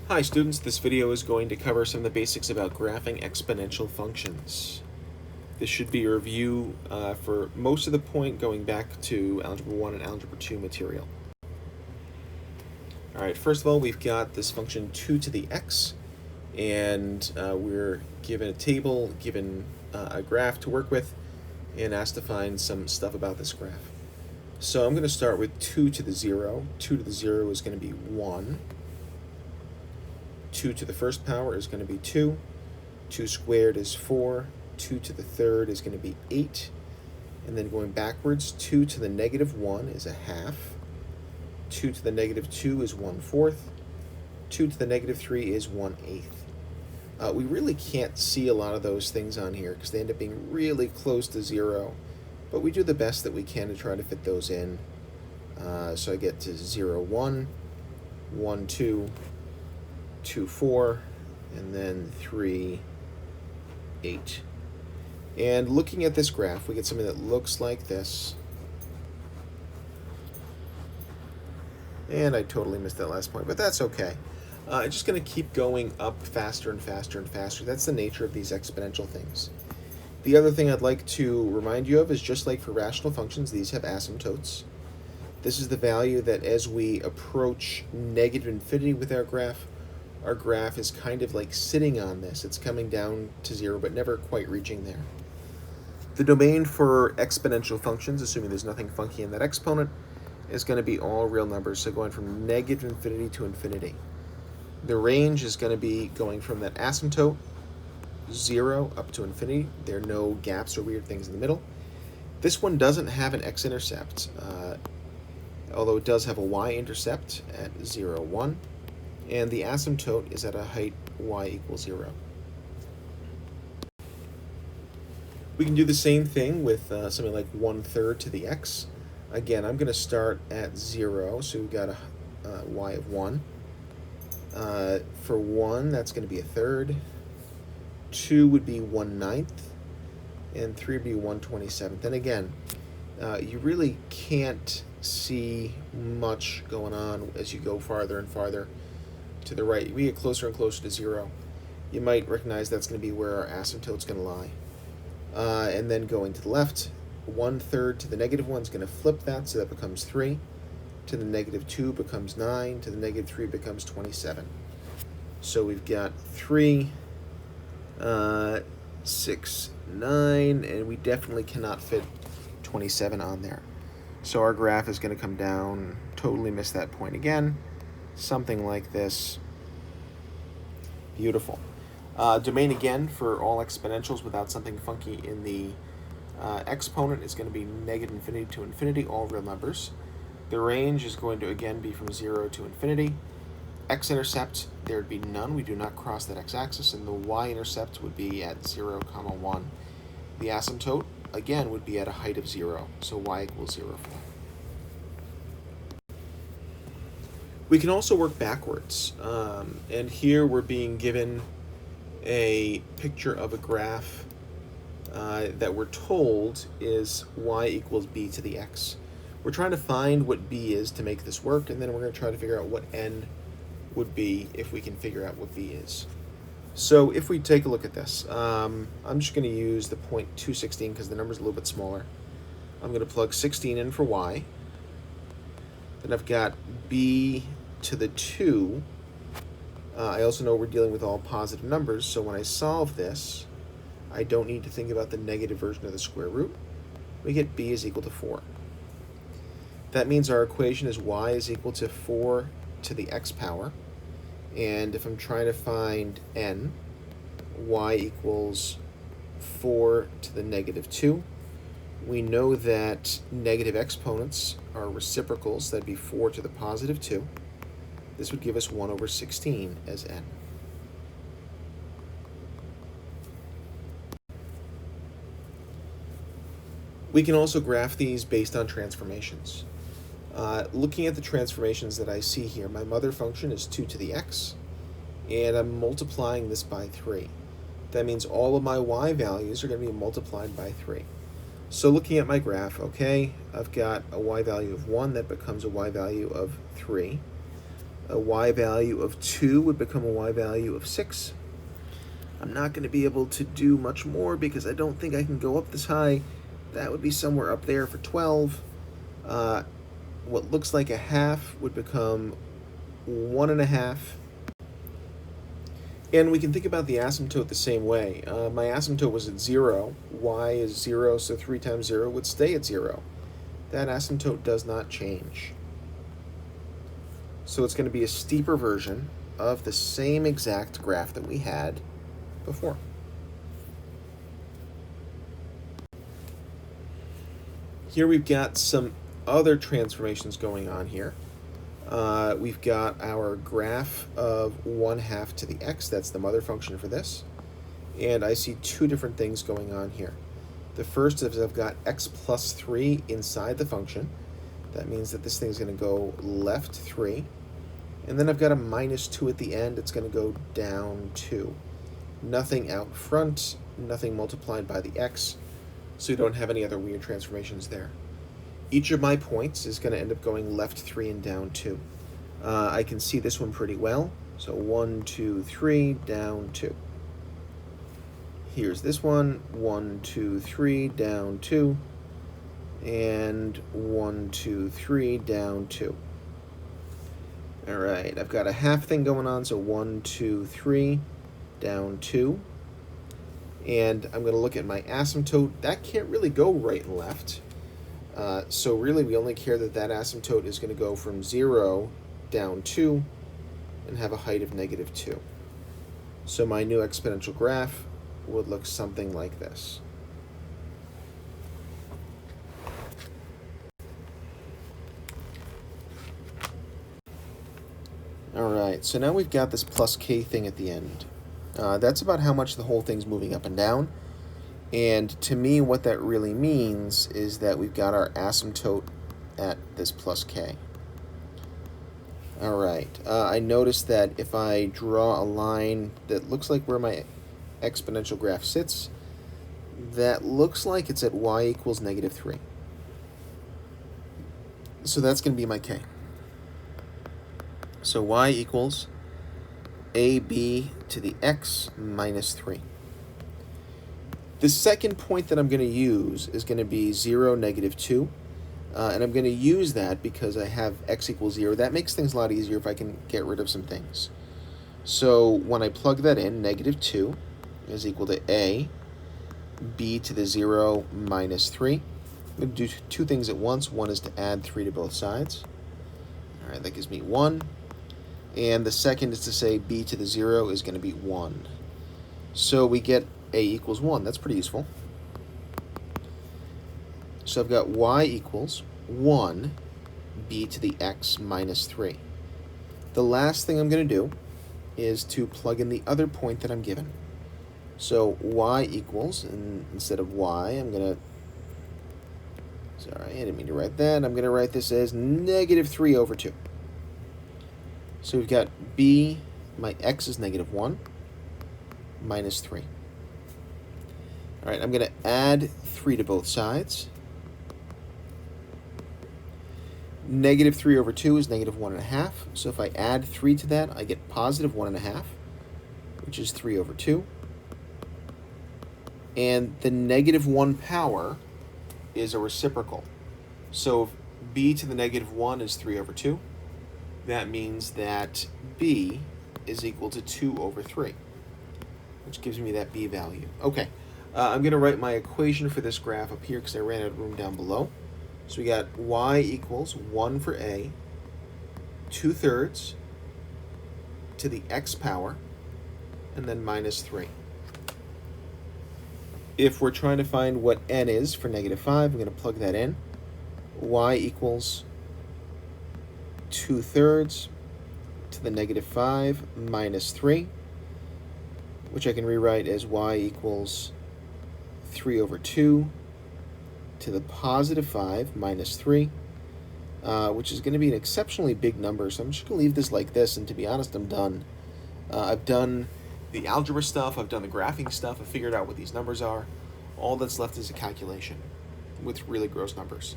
Hi students, this video is going to cover some of the basics about graphing exponential functions. This should be a review for most of the point going back to Algebra 1 and Algebra 2 material. Alright, first of all we've got this function 2 to the x, and we're given a table, given a graph to work with, and asked to find some stuff about this graph. So I'm going to start with 2 to the 0. 2 to the 0 is going to be 1. 2 to the first power is going to be 2. 2 squared is 4. 2 to the third is going to be 8. And then going backwards, 2 to the negative 1 is a half. 2 to the negative 2 is 1/4. 2 to the negative 3 is 1/8. We really can't see a lot of those things on here because they end up being really close to 0. But we do the best that we can to try to fit those in. So I get to 0, 1, 1, 2, 2, 4, and then 3, 8. And looking at this graph, we get something that looks like this. And I totally missed that last point, but that's okay. It's just going to keep going up faster and faster and faster. That's the nature of these exponential things. The other thing I'd like to remind you of is, just like for rational functions, these have asymptotes. This is the value that as we approach negative infinity with our graph is kind of like sitting on this. It's coming down to 0, but never quite reaching there. The domain for exponential functions, assuming there's nothing funky in that exponent, is going to be all real numbers, so going from negative infinity to infinity. The range is going to be going from that asymptote, 0, up to infinity. There are no gaps or weird things in the middle. This one doesn't have an x-intercept, although it does have a y-intercept at 0, 1. And the asymptote is at a height y equals 0. We can do the same thing with something like 1/3 to the x. Again, I'm going to start at 0, so we've got a y of 1. For 1, that's going to be a third. 2 would be 1/9, and 3 would be 1/27. And again, you really can't see much going on as you go farther and farther to the right. We get closer and closer to 0. You might recognize that's going to be where our asymptote's going to lie. And then going to the left, 1/3 to the negative 1 is going to flip that, so that becomes 3. To the negative 2 becomes 9. To the negative 3 becomes 27. So we've got 3, 6, 9, and we definitely cannot fit 27 on there. So our graph is going to come down, totally miss that point again, something like this. Beautiful. Domain again for all exponentials without something funky in the exponent is going to be negative infinity to infinity, all real numbers. The range is going to again be from 0 to infinity. X-intercept, there would be none. We do not cross that x-axis, and the y-intercept would be at 0, 1. The asymptote again would be at a height of 0, so y equals 0 for that. We can also work backwards, and here we're being given a picture of a graph that we're told is y equals b to the x. We're trying to find what b is to make this work, and then we're going to try to figure out what n would be if we can figure out what b is. So if we take a look at this, I'm just going to use the point 216 because the number's a little bit smaller. I'm going to plug 16 in for y. Then I've got b to the 2. I also know we're dealing with all positive numbers, so when I solve this, I don't need to think about the negative version of the square root. We get b is equal to 4. That means our equation is y is equal to 4 to the x power. And if I'm trying to find n, y equals 4 to the negative 2. We know that negative exponents are reciprocals. That'd be 4 to the positive 2. This would give us 1/16 as n. We can also graph these based on transformations. Looking at the transformations that I see here, my mother function is 2 to the x, and I'm multiplying this by 3. That means all of my y values are going to be multiplied by 3. So looking at my graph, okay, I've got a y value of 1 that becomes a y value of 3. A y value of 2 would become a y value of 6. I'm not going to be able to do much more because I don't think I can go up this high. That would be somewhere up there for 12. What looks like a half would become 1.5. And we can think about the asymptote the same way. My asymptote was at 0. Y is 0, so 3 times 0 would stay at 0. That asymptote does not change. So it's going to be a steeper version of the same exact graph that we had before. Here we've got some other transformations going on here. We've got our graph of 1/2 to the x. That's the mother function for this. And I see two different things going on here. The first is I've got x plus 3 inside the function. That means that this thing's going to go left 3. And then I've got a minus 2 at the end. It's going to go down 2. Nothing out front, nothing multiplied by the x, so you don't have any other weird transformations there. Each of my points is going to end up going left 3 and down 2. I can see this one pretty well. So 1, 2, 3, down 2. Here's this one, 1, 2, 3, down 2. And 1, 2, 3, down 2. All right, I've got a half thing going on, so 1, 2, 3, down 2. And I'm going to look at my asymptote. That can't really go right and left. So really, we only care that that asymptote is going to go from 0 down 2 and have a height of -2. So my new exponential graph would look something like this. All right, so now we've got this plus k thing at the end. That's about how much the whole thing's moving up and down. And to me, what that really means is that we've got our asymptote at this plus k. All right, I noticed that if I draw a line that looks like where my exponential graph sits, that looks like it's at y equals -3. So that's going to be my k. So y equals ab to the x minus 3. The second point that I'm going to use is going to be 0, -2. And I'm going to use that because I have x equals 0. That makes things a lot easier if I can get rid of some things. So when I plug that in, -2 is equal to a b to the 0 minus 3. I'm going to do two things at once. One is to add 3 to both sides. All right, that gives me 1. And the second is to say b to the 0 is going to be 1. So we get a equals 1. That's pretty useful. So I've got y equals 1 b to the x minus 3. The last thing I'm going to do is to plug in the other point that I'm given. So y equals, and instead of y, I'm going to, sorry, I didn't mean to write that. I'm going to write this as -3 over 2. So we've got b, my x is -1, minus 3. All right, I'm going to add 3 to both sides. -3 over 2 is -1.5. So if I add 3 to that, I get +1.5, which is 3 over 2. And the -1 power is a reciprocal. So if b to the -1 is 3 over 2, that means that b is equal to 2 over 3, which gives me that b value. Okay, I'm going to write my equation for this graph up here because I ran out of room down below. So we got y equals 1 for a, 2/3 to the x power, and then minus 3. If we're trying to find what n is for -5, I'm going to plug that in. Y equals 2/3 to the -5 minus 3, which I can rewrite as y equals 3 over 2 to the +5 minus 3, which is going to be an exceptionally big number. So I'm just going to leave this like this, and to be honest, I'm done. I've done the algebra stuff, I've done the graphing stuff, I've figured out what these numbers are. All that's left is a calculation with really gross numbers.